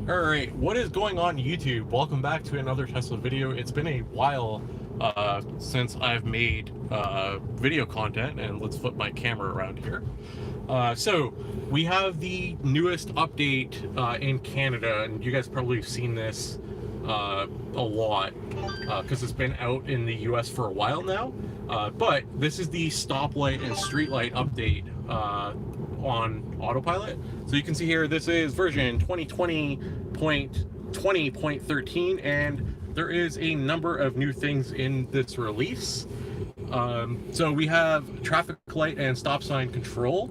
Alright, what is going on YouTube? Welcome back to another Tesla video. It's been a while since I've made video content, and let's flip my camera around here. So we have the newest update in Canada, and you guys probably have seen this a lot because it's been out in the US for a while now. But this is the stoplight and streetlight update on Autopilot. So you can see here, this is version 2020.20.13, and there is a number of new things in this release. So we have traffic light and stop sign control,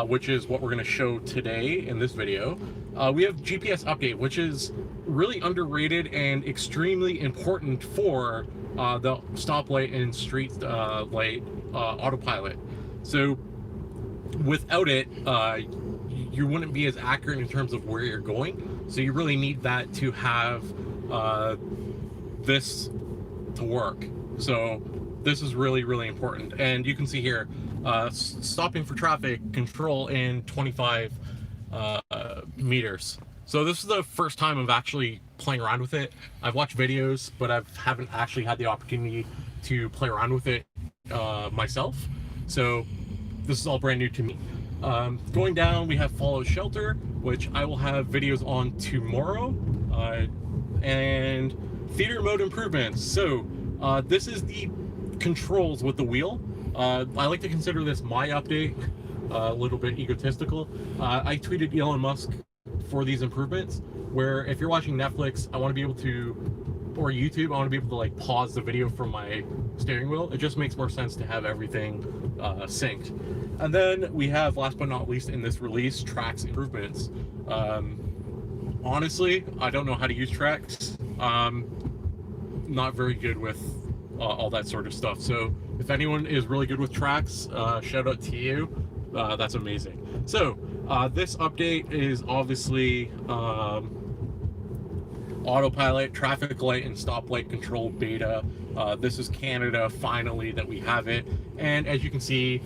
which is what we're going to show today in this video. We have GPS update, which is really underrated and extremely important for the stoplight and street light autopilot. So without it, you wouldn't be as accurate in terms of where you're going. So you really need that to have this to work. So this is really, really important. And you can see here, stopping for traffic control in 25 meters. So this is the first time I'm actually playing around with it. I've watched videos, but I haven't actually had the opportunity to play around with it myself. So this is all brand new to me. Going down, we have follow shelter, which I will have videos on tomorrow, and theater mode improvements. So this is the controls with the wheel. I like to consider this my update, a little bit egotistical. I tweeted Elon Musk for these improvements, where if you're watching Netflix, I want to be able to, or YouTube, I want to be able to like pause the video from my steering wheel. It just makes more sense to have everything synced. And then we have, last but not least in this release, tracks improvements. Honestly, I don't know how to use tracks. Not very good with all that sort of stuff. So if anyone is really good with tracks, shout out to you. That's amazing. So this update is obviously autopilot, traffic light and stoplight control beta. This is Canada, finally, that we have it. And as you can see,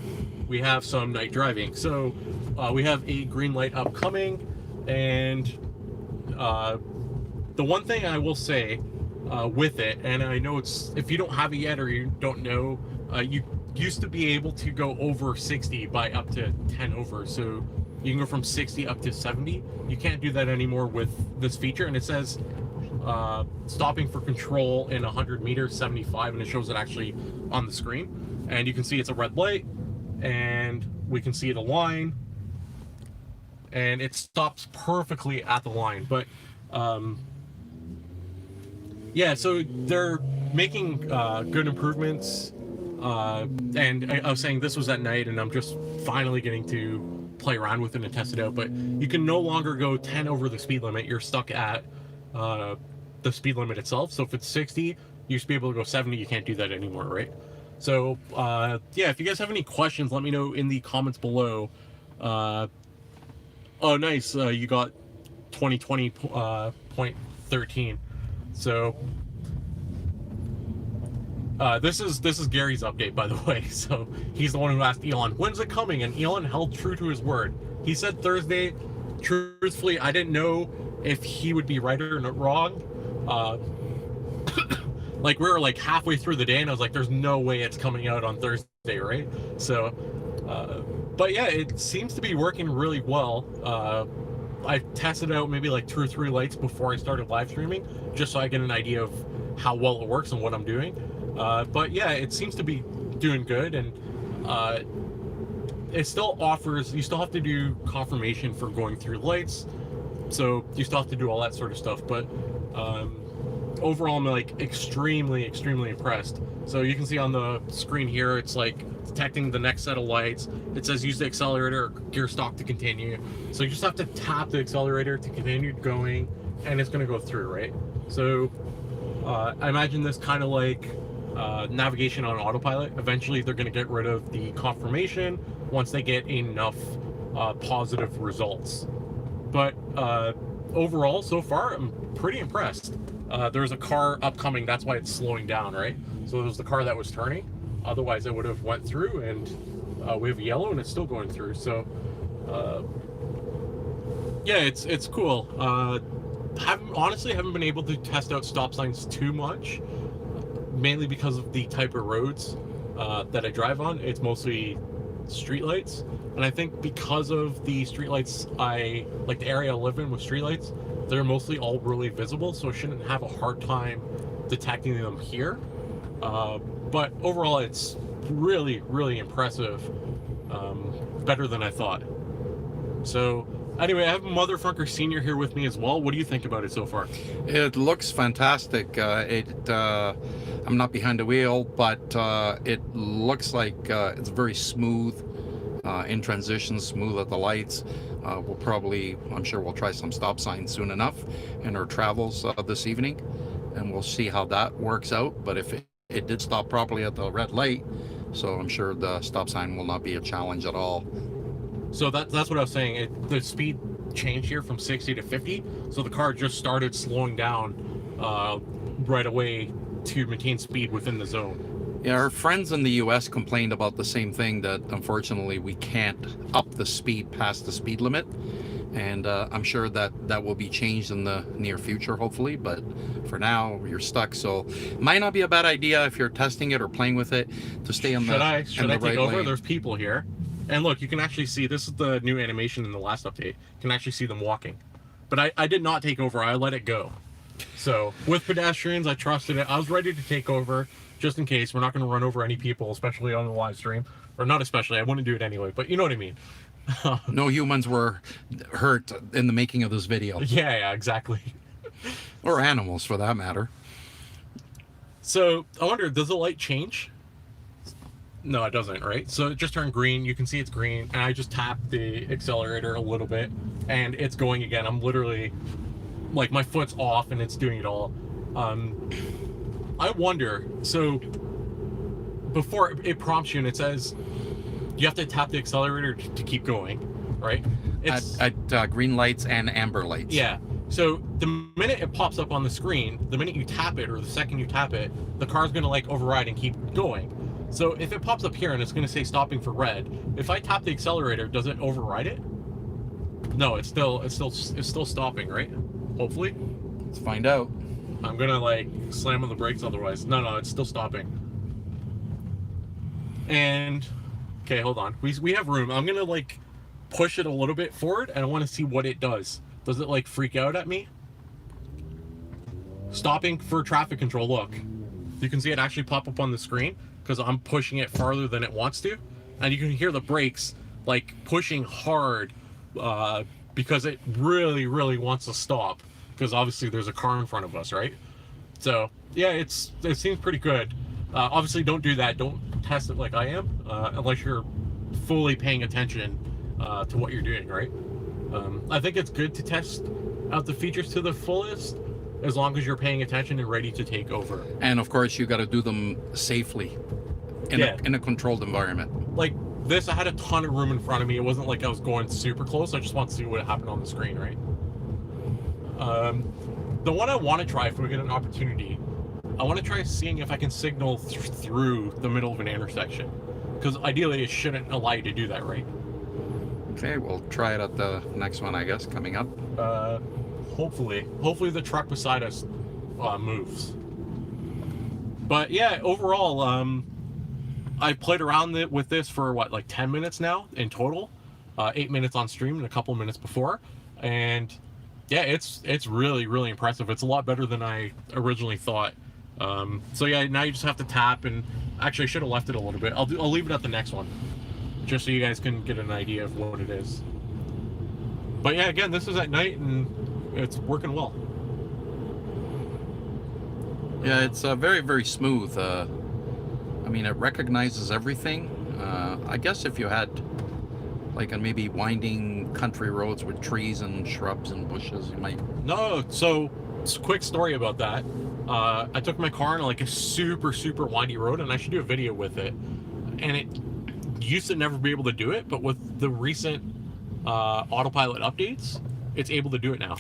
we have some night driving. So we have a green light upcoming. And the one thing I will say with it, and I know it's, if you don't have it yet or you don't know, you used to be able to go over 60 by up to 10 over. So you can go from 60 up to 70. You can't do that anymore with this feature. And it says stopping for control in 100 meters, 75, and it shows it actually on the screen. And you can see it's a red light, and we can see the line, and it stops perfectly at the line. But yeah, so they're making good improvements. And I was saying this was at night, and I'm just finally getting to play around with it and test it out. But you can no longer go 10 over the speed limit. You're stuck at the speed limit itself. So if it's 60, you used to be able to go 70. You can't do that anymore, right? So yeah, if you guys have any questions, let me know in the comments below. Oh, nice. You got 2020.13. So this is Gary's update, by the way. So he's the one who asked Elon, when's it coming? And Elon held true to his word. He said Thursday. Truthfully, I didn't know if he would be right or not wrong. Like, we were like halfway through the day, and I was like, there's no way it's coming out on Thursday, right? So but yeah, it seems to be working really well. I tested out maybe like 2 or 3 lights before I started live streaming, just so I get an idea of how well it works and what I'm doing. But yeah, it seems to be doing good, and it still offers, you still have to do confirmation for going through lights, so you still have to do all that sort of stuff. But overall, I'm like extremely impressed. So you can see on the screen here, it's like detecting the next set of lights. It says use the accelerator or gear stalk to continue. So you just have to tap the accelerator to continue going, and it's going to go through, right? So I imagine this kind of like navigation on autopilot. Eventually they're going to get rid of the confirmation once they get enough positive results. But overall, so far, I'm pretty impressed. There's a car upcoming, that's why it's slowing down, right? So there's the car that was turning. Otherwise it would have went through, and we have yellow and it's still going through. So yeah, it's cool. honestly haven't been able to test out stop signs too much, mainly because of the type of roads that I drive on. It's mostly streetlights, and I think because of the streetlights, like the area I live in with streetlights, they're mostly all really visible, so I shouldn't have a hard time detecting them here. But overall, it's really, really impressive. Better than I thought. So anyway, I have Motherfucker Senior here with me as well. What do you think about it so far? It looks fantastic. I'm not behind the wheel, but it looks like it's very smooth in transition, smooth at the lights. I'm sure we'll try some stop signs soon enough in our travels this evening, and we'll see how that works out. But if it did stop properly at the red light, so I'm sure the stop sign will not be a challenge at all. So that's what I was saying. The speed changed here from 60 to 50, so the car just started slowing down right away to maintain speed within the zone. Yeah, our friends in the US complained about the same thing, that unfortunately we can't up the speed past the speed limit, and I'm sure that will be changed in the near future, hopefully, but for now you're stuck. So might not be a bad idea if you're testing it or playing with it to stay on the Should I take right over? lane. There's people here. And look, you can actually see, this is the new animation in the last update. You can actually see them walking. But I did not take over, I let it go. So with pedestrians, I trusted it. I was ready to take over just in case. We're not going to run over any people, especially on the live stream. Or not especially, I wouldn't do it anyway, but you know what I mean. No humans were hurt in the making of this video. Yeah, exactly. Or animals, for that matter. So I wonder, does the light change? No, it doesn't, right? So it just turned green. You can see it's green, and I just tapped the accelerator a little bit, and it's going again. I'm literally, like, my foot's off, and it's doing it all. I wonder, so before it prompts you, and it says you have to tap the accelerator to keep going, right? It's At green lights and amber lights. Yeah. So the minute it pops up on the screen, the minute you tap it, or the second you tap it, the car's gonna like override and keep going. So if it pops up here and it's going to say stopping for red, if I tap the accelerator, does it override it? No, it's still stopping, right? Hopefully. Let's find out. I'm gonna like slam on the brakes otherwise. No, it's still stopping. And okay, hold on. We have room. I'm gonna like push it a little bit forward, and I want to see what it does. Does it like freak out at me? Stopping for traffic control. Look, you can see it actually pop up on the screen, because I'm pushing it farther than it wants to, and you can hear the brakes like pushing hard because it really, really wants to stop, because obviously there's a car in front of us, right? So yeah, it seems pretty good. Obviously don't do that. Don't test it like I am unless you're fully paying attention to what you're doing, right? I think it's good to test out the features to the fullest, as long as you're paying attention and ready to take over. And of course, you got to do them safely in a controlled environment. Like this, I had a ton of room in front of me. It wasn't like I was going super close. I just want to see what happened on the screen, right? The one I want to try, if we get an opportunity, I want to try seeing if I can signal through the middle of an intersection. Because ideally, it shouldn't allow you to do that, right? Okay, we'll try it at the next one, I guess, coming up. Hopefully the truck beside us moves. But yeah, overall, I played around with this for what, like 10 minutes now in total, 8 minutes on stream and a couple minutes before, and yeah, it's really, really impressive. It's a lot better than I originally thought. So yeah, now you just have to tap, and actually I should have left it a little bit. I'll leave it at the next one, just so you guys can get an idea of what it is. But yeah, again, this is at night and it's working well. Yeah, it's very, very smooth. I mean, it recognizes everything. I guess if you had like on maybe winding country roads with trees and shrubs and bushes, you might... No, so quick story about that. I took my car on like a super, super windy road, and I should do a video with it. And it used to never be able to do it, but with the recent Autopilot updates, it's able to do it now.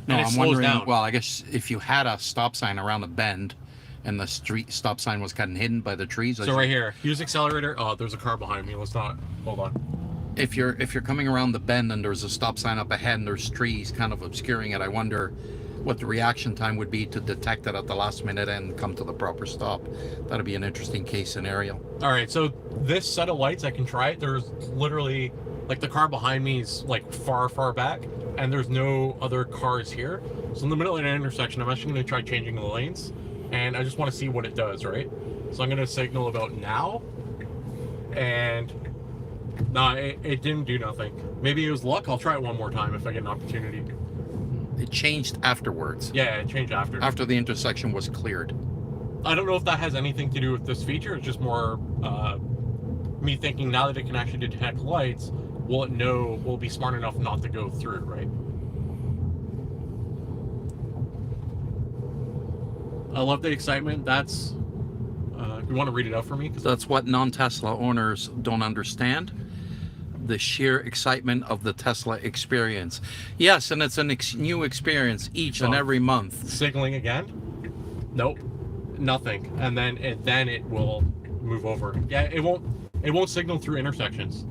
No, and it I'm slows wondering, down. well, I guess if you had a stop sign around the bend and the street stop sign was kind of hidden by the trees. So right here, use accelerator. Oh, there's a car behind me. Let's not, hold on. If you're coming around the bend and there's a stop sign up ahead and there's trees kind of obscuring it, I wonder, what the reaction time would be to detect it at the last minute and come to the proper stop. That'd be an interesting case scenario. All right, so this set of lights, I can try it. There's literally, like, the car behind me is like far back, and there's no other cars here. So in the middle of an intersection, I'm actually going to try changing the lanes, and I just want to see what it does, right? So I'm going to signal about now, and no, it didn't do nothing. Maybe it was luck. I'll try it one more time if I get an opportunity. It changed afterwards. Yeah, it changed after. After the intersection was cleared. I don't know if that has anything to do with this feature. It's just more me thinking now that it can actually detect lights, will it be smart enough not to go through, right? I love the excitement. That's, you want to read it out for me? That's what non-Tesla owners don't understand. The sheer excitement of the Tesla experience. Yes, and it's a new experience each and every month. Signaling again? Nope, nothing. And then it will move over. Yeah, it won't signal through intersections.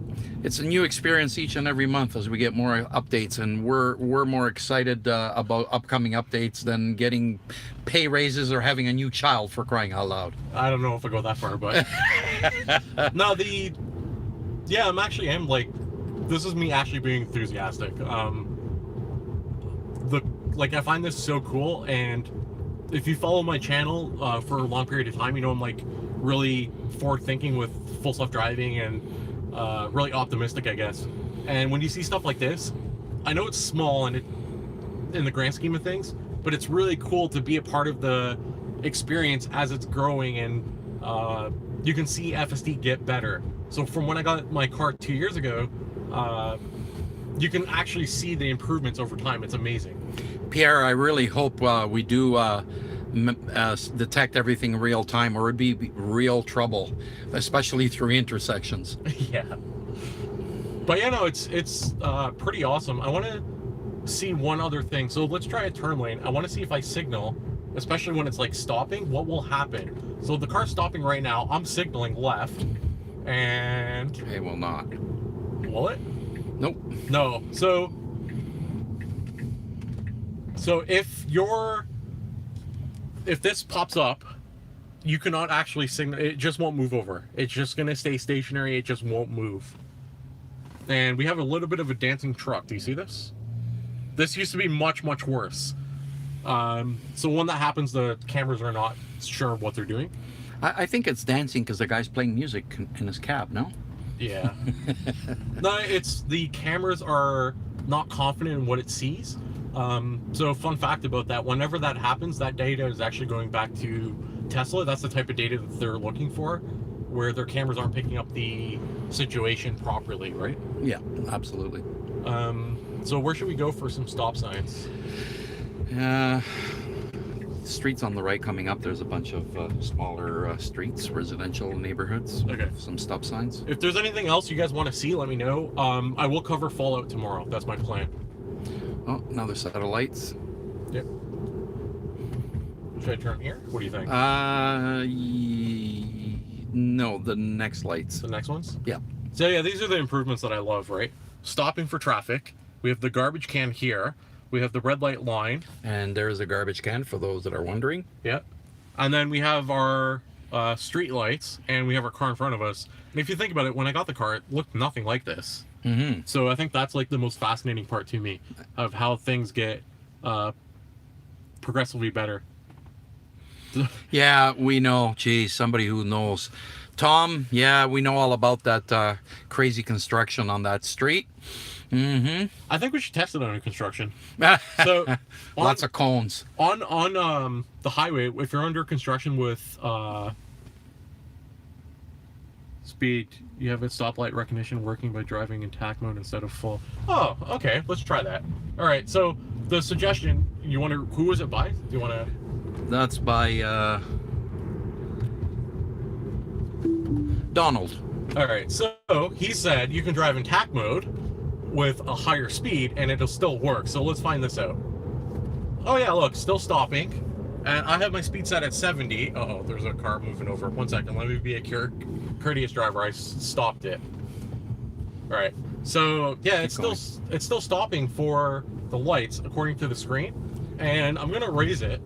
It's a new experience each and every month as we get more updates, and we're more excited about upcoming updates than getting pay raises or having a new child, for crying out loud. I don't know if I go that far, but no, yeah, I'm like, this is me actually being enthusiastic. I find this so cool, and if you follow my channel for a long period of time, you know I'm like really forward thinking with full self-driving and really optimistic, I guess. And when you see stuff like this, I know it's small and in the grand scheme of things, but it's really cool to be a part of the experience as it's growing, and you can see FSD get better. So from when I got my car 2 years ago, you can actually see the improvements over time. It's amazing. Pierre, I really hope we do detect everything in real time, or it'd be real trouble, especially through intersections. Yeah. But yeah, no, it's pretty awesome. I want to see one other thing. So let's try a turn lane. I want to see if I signal, especially when it's like stopping, what will happen. So the car's stopping right now. I'm signaling left, and it will not. Will it? Nope. No. So if this pops up, you cannot actually signal. It just won't move over. It's just gonna stay stationary. It just won't move. And we have a little bit of a dancing truck. Do you see this? This used to be much worse. So when that happens, the cameras are not sure what they're doing. I think it's dancing because the guy's playing music in his cab, no? Yeah. No, it's the cameras are not confident in what it sees. So fun fact about that, whenever that happens, that data is actually going back to Tesla. That's the type of data that they're looking for, where their cameras aren't picking up the situation properly, right? Yeah, absolutely. So where should we go for some stop signs? Streets on the right coming up, there's a bunch of smaller streets, residential neighborhoods. Okay. Some stop signs. If there's anything else you guys want to see, let me know. I will cover Fallout tomorrow. That's my plan. Oh, another set of lights. Yep. Should I turn here? What do you think? No, the next lights. The next ones? Yeah. So yeah, these are the improvements that I love, right? Stopping for traffic. We have the garbage can here. We have the red light line. And there's a garbage can for those that are wondering. Yep. And then we have our street lights, and we have our car in front of us. And if you think about it, when I got the car, it looked nothing like this. Mm-hmm. So I think that's like the most fascinating part to me of how things get progressively better. Yeah, we know. Geez, somebody who knows. Tom, yeah, we know all about that crazy construction on that street. Mm-hmm. I think we should test it under construction. So lots of cones on the highway. If you're under construction with speed, you have a stoplight recognition working by driving in tack mode instead of full. Oh, okay. Let's try that. All right. So the suggestion, you want to? Who was it by? Do you want to? That's by Donald. All right. So he said you can drive in tack mode with a higher speed and it'll still work. So let's find this out. Oh yeah, look, still stopping. And I have my speed set at 70. Uh-oh, there's a car moving over. 1 second, let me be a courteous driver. I stopped it. All right. So yeah, it's still stopping for the lights according to the screen. and I'm gonna raise it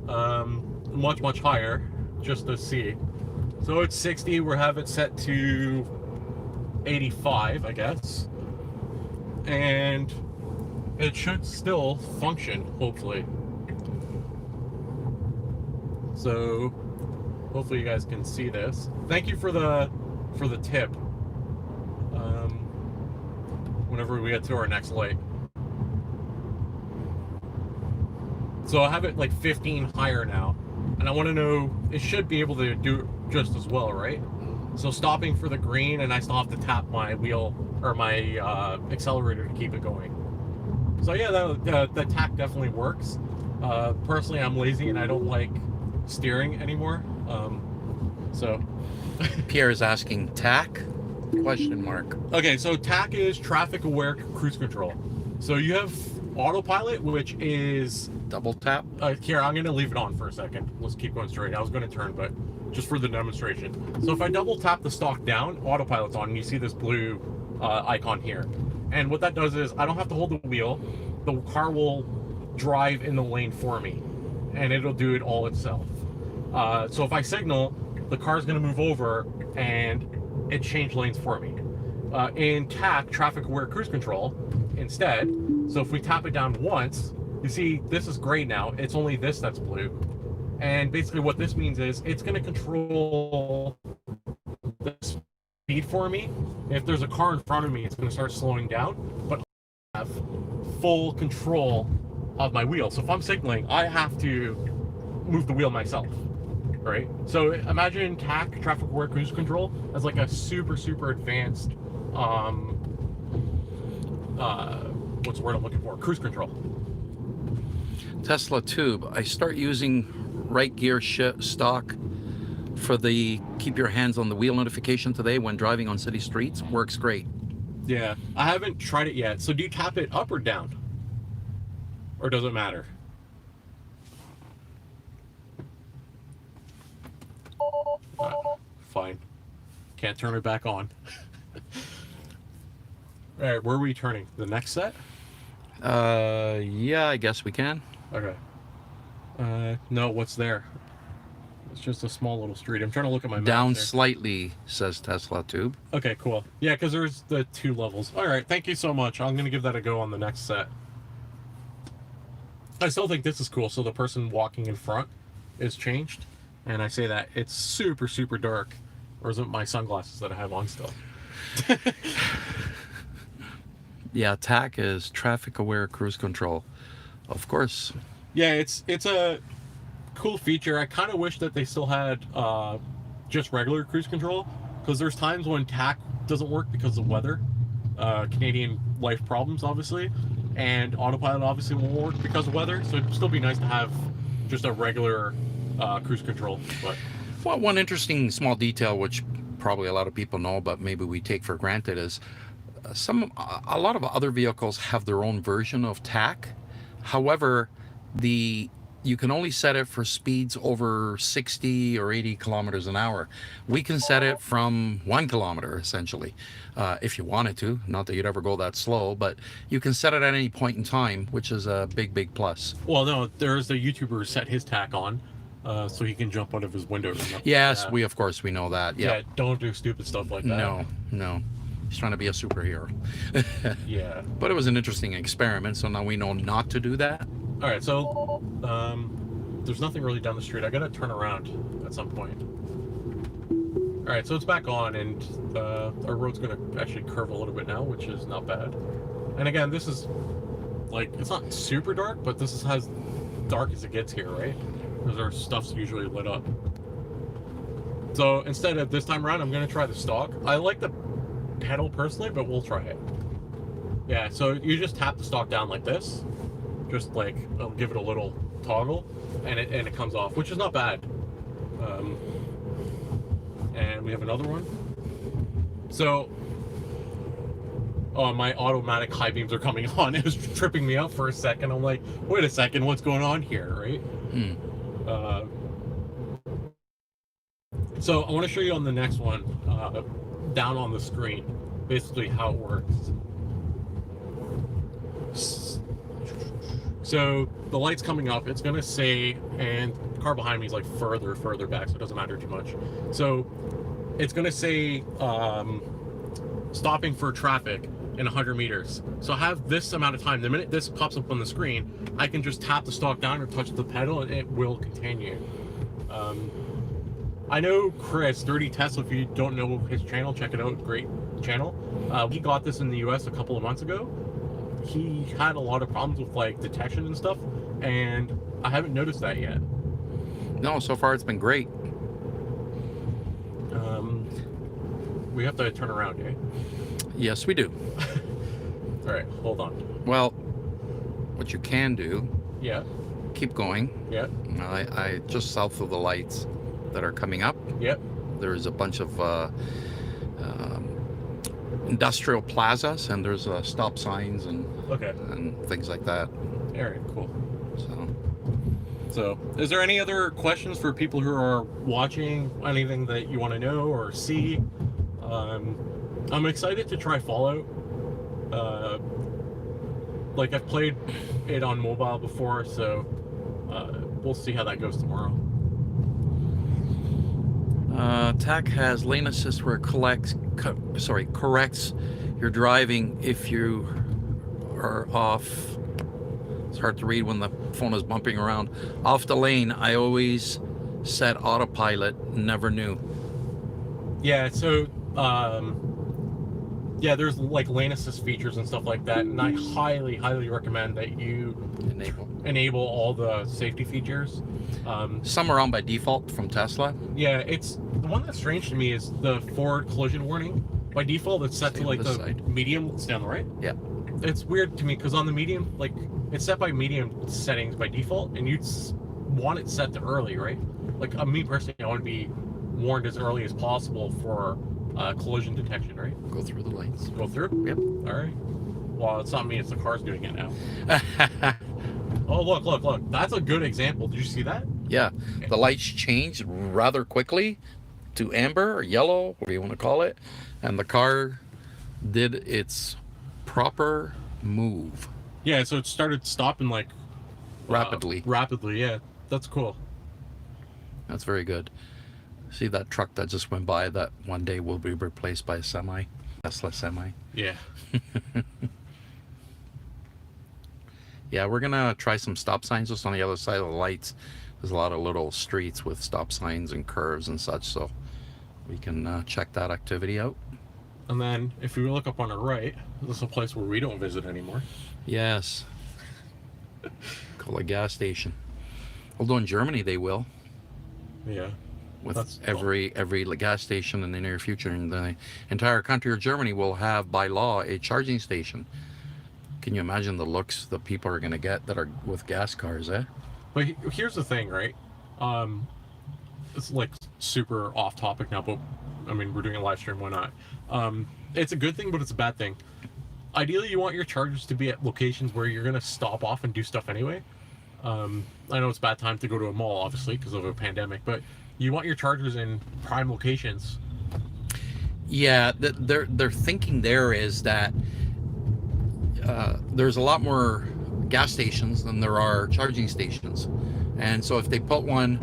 much higher just to see. So it's 60. We have it set to 85, I guess, and it should still function, hopefully. So hopefully you guys can see this. Thank you for the tip. Whenever we get to our next light. So I have it like 15 higher now, and I want to know, it should be able to do it just as well, right? So stopping for the green, and I still have to tap my wheel or my accelerator to keep it going. So yeah, the tack definitely works. Personally, I'm lazy and I don't like steering anymore. So Pierre is asking, tack? Question mark. okay, so TAC is traffic aware cruise control. So you have Autopilot, which is Double tap? here, I'm gonna leave it on for a second. Let's keep going straight. I was gonna turn, but just for the demonstration. So if I double tap the stalk down, Autopilot's on, and you see this blue icon here. And what that does is I don't have to hold the wheel. The car will drive in the lane for me, and it'll do it all itself. So if I signal, the car's gonna move over and it changed lanes for me. In TAC, traffic aware cruise control, instead, so if we tap it down once, you see this is gray now, it's only this that's blue. And basically what this means is it's gonna control the speed for me. If there's a car in front of me, it's gonna start slowing down, but I have full control of my wheel. So if I'm signaling, I have to move the wheel myself. Right? So imagine TAC, traffic aware cruise control, as like a super advanced what's the word I'm looking for? Cruise control. Tesla Tube. I start using right gear stock for the keep your hands on the wheel notification today when driving on city streets. Works great. Yeah, I haven't tried it yet. So do you tap it up or down? Or does it matter? Fine. Can't turn it back on. All right, where are we turning? The next set? Yeah, I guess we can. Okay. No, what's there? It's just a small little street. I'm trying to look at my map Down there. slightly, says Tesla Tube. Okay, cool. Yeah, because there's the 2 levels. All right, thank you so much. I'm going to give that a go on the next set. I still think this is cool. So the person walking in front is changed. And I say that it's super dark. Or is it my sunglasses that I have on still? Yeah, TAC is traffic aware cruise control. Of course. Yeah, it's a cool feature. I kind of wish that they still had just regular cruise control, because there's times when TAC doesn't work because of weather, Canadian life problems obviously, and Autopilot obviously won't work because of weather. So it'd still be nice to have just a regular cruise control. But Well, one interesting small detail, which probably a lot of people know, but maybe we take for granted, is a lot of other vehicles have their own version of TAC. However, you can only set it for speeds over 60 or 80 kilometers an hour. We can set it from 1 kilometer essentially, if you wanted to. Not that you'd ever go that slow, but you can set it at any point in time, which is a big plus. well, no, there's a YouTuber who set his TAC on, so he can jump out of his window. Yes, we of course we know that. Yeah, don't do stupid stuff like that. No. He's trying to be a superhero. Yeah. But it was an interesting experiment, so now we know not to do that. All right, so there's nothing really down the street. I gotta turn around at some point. All right, so it's back on, and our road's gonna actually curve a little bit now, which is not bad. And again, this is like, it's not super dark, but this is as dark as it gets here, right? Because our stuff's usually lit up. So instead of this time around, I'm gonna try the stock. I like the pedal personally, but we'll try it. Yeah, so you just tap the stock down like this. Just like, I'll give it a little toggle, and it comes off, which is not bad. And we have another one. So, oh, my automatic high beams are coming on. It was tripping me out for a second. I'm like, wait a second, what's going on here, right? So I want to show you on the next one, down on the screen, basically how it works. So the light's coming up, it's gonna say, and the car behind me is like further back, so it doesn't matter too much. So it's gonna say stopping for traffic in 100 meters. So I have this amount of time. The minute this pops up on the screen, I can just tap the stalk down or touch the pedal and it will continue. I know Chris, Dirty Tesla, if you don't know his channel, check it out, great channel. He got this in the US a couple of months ago. He had a lot of problems with like detection and stuff, and I haven't noticed that yet. No, so far it's been great. We have to turn around, eh? Yes, we do. All right, hold on. Well, what you can do, Yeah, keep going. yeah, I just south of the lights that are coming up, yep. there's a bunch of industrial plazas, and there's stop signs and Okay. things like that. All right, cool. So So, is there any other questions for people who are watching? Anything that you want to know or see? I'm excited to try Fallout. Like I've played it on mobile before, so we'll see how that goes tomorrow. TAC has lane assist where it corrects your driving if you are off. It's hard to read when the phone is bumping around. Off the lane, I always set autopilot, never knew. Yeah, so yeah, there's like lane assist features and stuff like that, and I highly recommend that you enable all the safety features. Some are on by default from Tesla. Yeah, it's the one that's strange to me is the forward collision warning. By default, it's set to like the medium. It's down the right. Yeah. It's weird to me because on the medium, like it's set by medium settings by default, and you'd want it set to early, right? Like me personally, I want to be warned as early as possible for collision detection, right? Go through the lights. Go through? Yep. All right. Well, it's not me, it's the car's doing it now. Oh, look. That's a good example. Did you see that? Yeah. The lights changed rather quickly to amber or yellow, whatever you want to call it. And the car did its proper move. Yeah, so it started stopping like rapidly. Rapidly, yeah. That's cool. That's very good. See that truck that just went by that one day will be replaced by a semi, Tesla semi. Yeah. Yeah, we're gonna try some stop signs just on the other side of the lights. There's a lot of little streets with stop signs and curves and such, so we can check that activity out. And then if you look up on the right, this is a place where we don't visit anymore. Yes. Call a gas station. Although in Germany they will. Yeah. With every gas station in the near future in the entire country of Germany will have by law a charging station. Can you imagine the looks that people are going to get that are with gas cars, eh? But here's the thing, right? It's like super off topic now, but I mean, we're doing a live stream, why not? It's a good thing, but it's a bad thing. Ideally, you want your chargers to be at locations where you're going to stop off and do stuff anyway. I know it's a bad time to go to a mall, obviously, because of a pandemic, but you want your chargers in prime locations. Yeah, their thinking there is that there's a lot more gas stations than there are charging stations, and so if they put one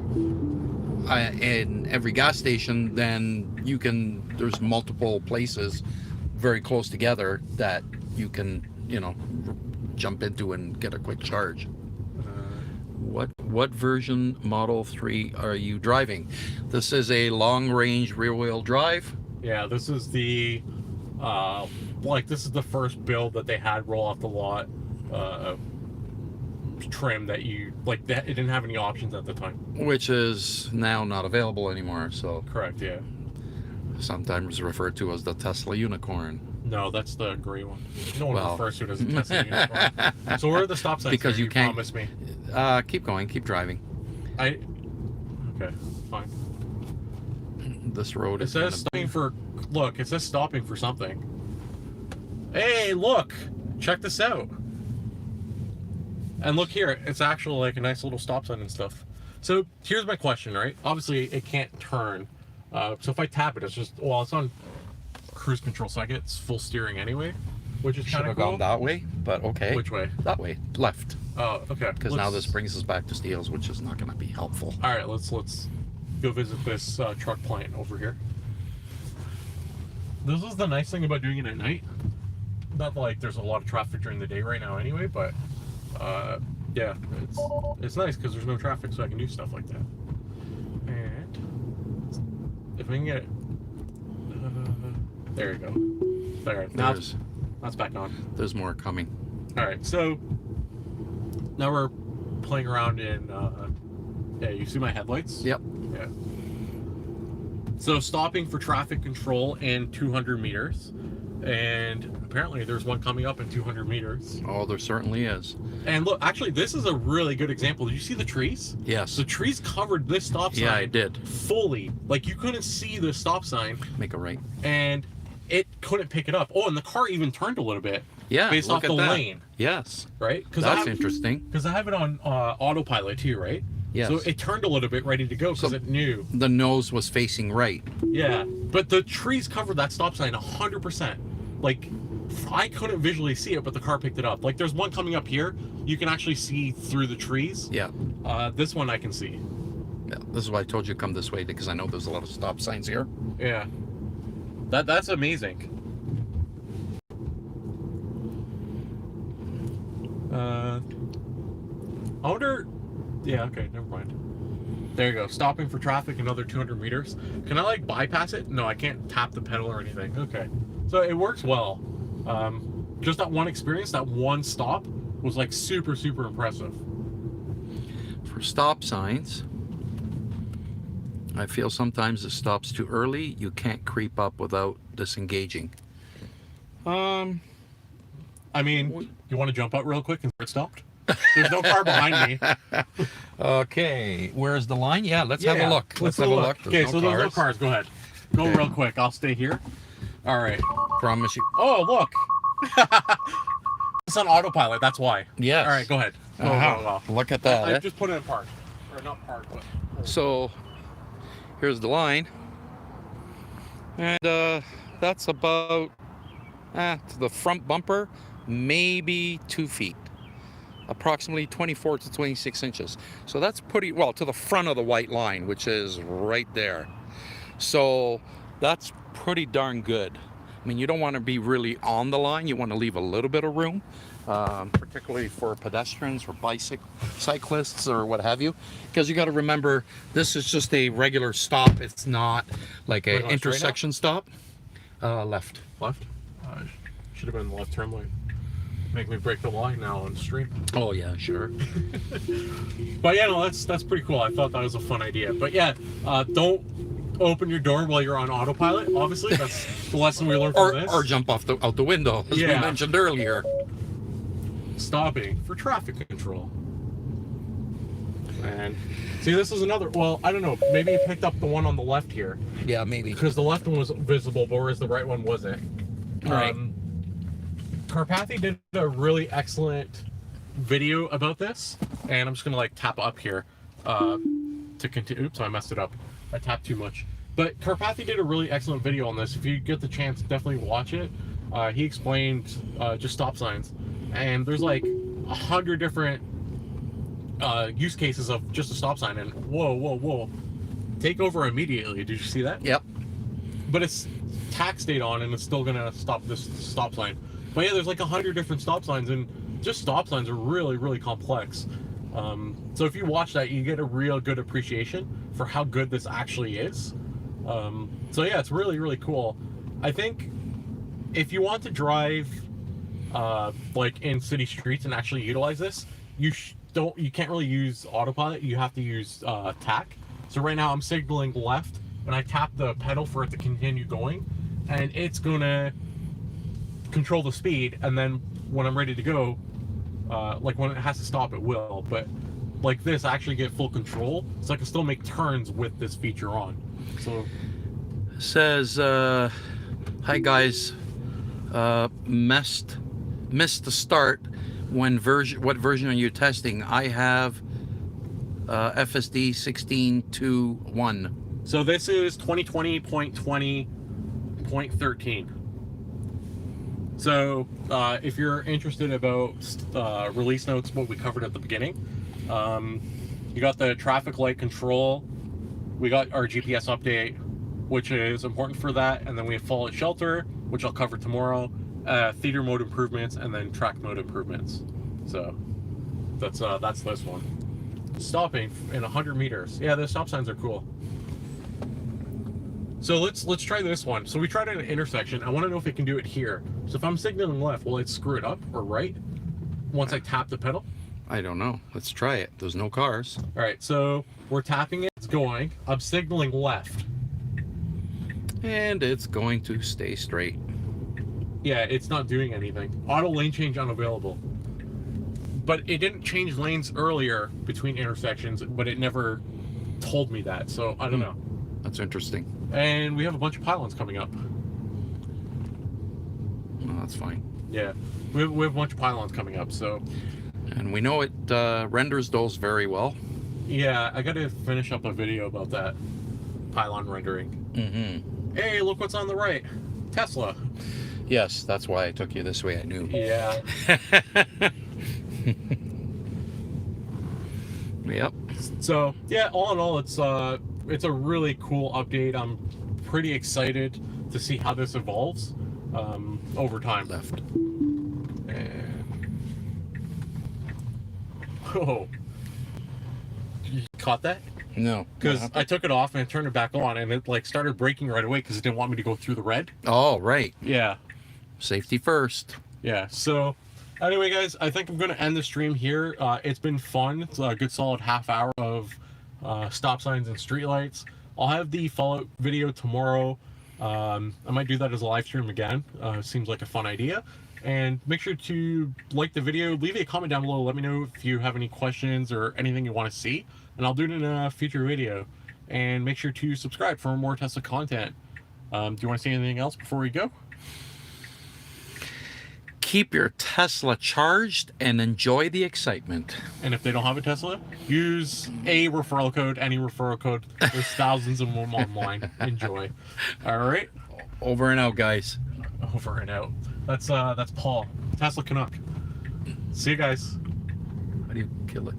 in every gas station, then there's multiple places very close together that you can jump into and get a quick charge. What version Model 3 are you driving? This is a long-range rear-wheel drive. Yeah, this is the this is the first build that they had roll off the lot trim that you like. That it didn't have any options at the time, which is now not available anymore. So correct, yeah. Sometimes referred to as the Tesla unicorn. No, that's the gray one. No one refers to it as a Tesla unicorn. So where are the stop signs? Because you can't promise me. Keep going, keep driving. Okay, fine. This road is. It says stopping for. Look, it says stopping for something. Hey, look! Check this out. And look here, it's actually like a nice little stop sign and stuff. So here's my question, right? Obviously, it can't turn. So if I tap it, it's just it's on cruise control, so I get full steering anyway, which is kind of cool. Should have gone that way, but okay. Which way? That way, left. Oh, okay. Because now this brings us back to Steele's, which is not going to be helpful. All right, let's go visit this truck plant over here. This is the nice thing about doing it at night. Not like there's a lot of traffic during the day right now anyway, but yeah, it's nice because there's no traffic, so I can do stuff like that. And if I can get it, there you go. There, now that's back on. There's more coming. All right, so now we're playing around in. Yeah, you see my headlights? Yep. Yeah. So stopping for traffic control in 200 meters. And apparently there's one coming up in 200 meters. Oh, there certainly is. And look, actually, this is a really good example. Did you see the trees? Yes. The trees covered this stop sign. Yeah, I did. Fully. Like, you couldn't see the stop sign. Make a right. And it couldn't pick it up. Oh, and the car even turned a little bit. Yeah, based off the lane. Yes. Right? That's interesting. Because I have it on Autopilot too, right? Yes. So it turned a little bit ready to go because it knew. The nose was facing right. Yeah. But the trees covered that stop sign 100%. Like, I couldn't visually see it, but the car picked it up. Like, there's one coming up here. You can actually see through the trees. Yeah. This one I can see. Yeah. This is why I told you to come this way, because I know there's a lot of stop signs here. Yeah. That's amazing. I wonder... Yeah, okay, never mind. There you go. Stopping for traffic, another 200 meters. Can I, like, bypass it? No, I can't tap the pedal or anything. Okay. So it works well. Just that one experience, that one stop, was, like, super, super impressive. For stop signs, I feel sometimes it stops too early. You can't creep up without disengaging. I mean, you want to jump out real quick and it stopped? There's no car behind me. Okay, where's the line? Yeah, let's have a look. Let's have a look. Okay, so there's no cars. Go ahead. Go real quick. I'll stay here. All right. Promise you. Oh, look. It's on autopilot. That's why. Yes. All right, go ahead. Go. Look at that. I just put it in park. Or not park, but... So, here's the line. And that's about to the front bumper, maybe 2 feet. Approximately 24 to 26 inches. So that's pretty well to the front of the white line, which is right there. So that's pretty darn good. I mean, you don't want to be really on the line. You want to leave a little bit of room, particularly for pedestrians or cyclists or what have you. Because you got to remember, this is just a regular stop. It's not like an intersection stop. Left. Left? Should have been the left turn lane. Make me break the line now on stream. Oh yeah, sure. But yeah, no, that's pretty cool. I thought that was a fun idea. But yeah, don't open your door while you're on autopilot. Obviously, that's the lesson we learned from this. Or jump out the window, as we mentioned earlier. Stopping for traffic control. And see, this is another. Well, I don't know. Maybe you picked up the one on the left here. Yeah, maybe. Because the left one was visible, but whereas the right one wasn't. Right. Carpathy did a really excellent video about this, and I'm just gonna like tap up here to continue. Oops, I messed it up. I tapped too much. But Carpathy did a really excellent video on this. If you get the chance, definitely watch it. He explained just stop signs, and there's like 100 different use cases of just a stop sign. And whoa, take over immediately. Did you see that? Yep. But it's tax date on, and it's still gonna stop this stop sign. But yeah, there's like 100 different stop signs, and just stop signs are really, really complex. So if you watch that, you get a real good appreciation for how good this actually is. So yeah, it's really, really cool. I think if you want to drive like in city streets and actually utilize this, you can't really use autopilot. You have to use TAC. So right now I'm signaling left, and I tap the pedal for it to continue going, and it's gonna control the speed, and then when I'm ready to go, like when it has to stop, it will. But like this, I actually get full control, so I can still make turns with this feature on. So it says, hi guys, missed the start. What version are you testing? I have FSD 16.2.1. So this is 2020.20.13. So if you're interested about release notes, what we covered at the beginning, you got the traffic light control, we got our GPS update, which is important for that, and then we have fallout shelter, which I'll cover tomorrow, theater mode improvements, and then track mode improvements. So that's this one. Stopping in 100 meters. Yeah, the stop signs are cool. So let's try this one. So we tried it at an intersection. I want to know if it can do it here. So if I'm signaling left, will it screw it up, or right once I tap the pedal? I don't know. Let's try it. There's no cars. All right, so we're tapping it. It's going. I'm signaling left. And it's going to stay straight. Yeah, it's not doing anything. Auto lane change unavailable. But it didn't change lanes earlier between intersections, but it never told me that. So I don't know. That's interesting. And we have a bunch of pylons coming up. Well, that's fine. Yeah, we have a bunch of pylons coming up. So, and we know it renders those very well. yeah, I got to finish up a video about that pylon rendering. Mm-hmm. Hey, look what's on the right. Tesla. Yes, that's why I took you this way. I knew. Yeah. Yep. So yeah, all in all, it's a really cool update. I'm pretty excited to see how this evolves over time. Left. And... oh, you caught that? No. Because I took it off and I turned it back on, and it like started braking right away because it didn't want me to go through the red. Oh, right. Yeah. Safety first. Yeah. So anyway, guys, I think I'm going to end the stream here. It's been fun. It's a good solid half hour of stop signs and streetlights. I'll have the Fallout video tomorrow. I might do that as a live stream again. Seems like a fun idea. And make sure to like the video. Leave a comment down below. Let me know if you have any questions or anything you want to see, and I'll do it in a future video. And make sure to subscribe for more Tesla content. Do you want to say anything else before we go? Keep your Tesla charged and enjoy the excitement. And if they don't have a Tesla, use a referral code, any referral code. There's thousands of them online. Enjoy. All right. Over and out, guys. Over and out. That's Paul, Tesla Canuck. See you guys. How do you kill it?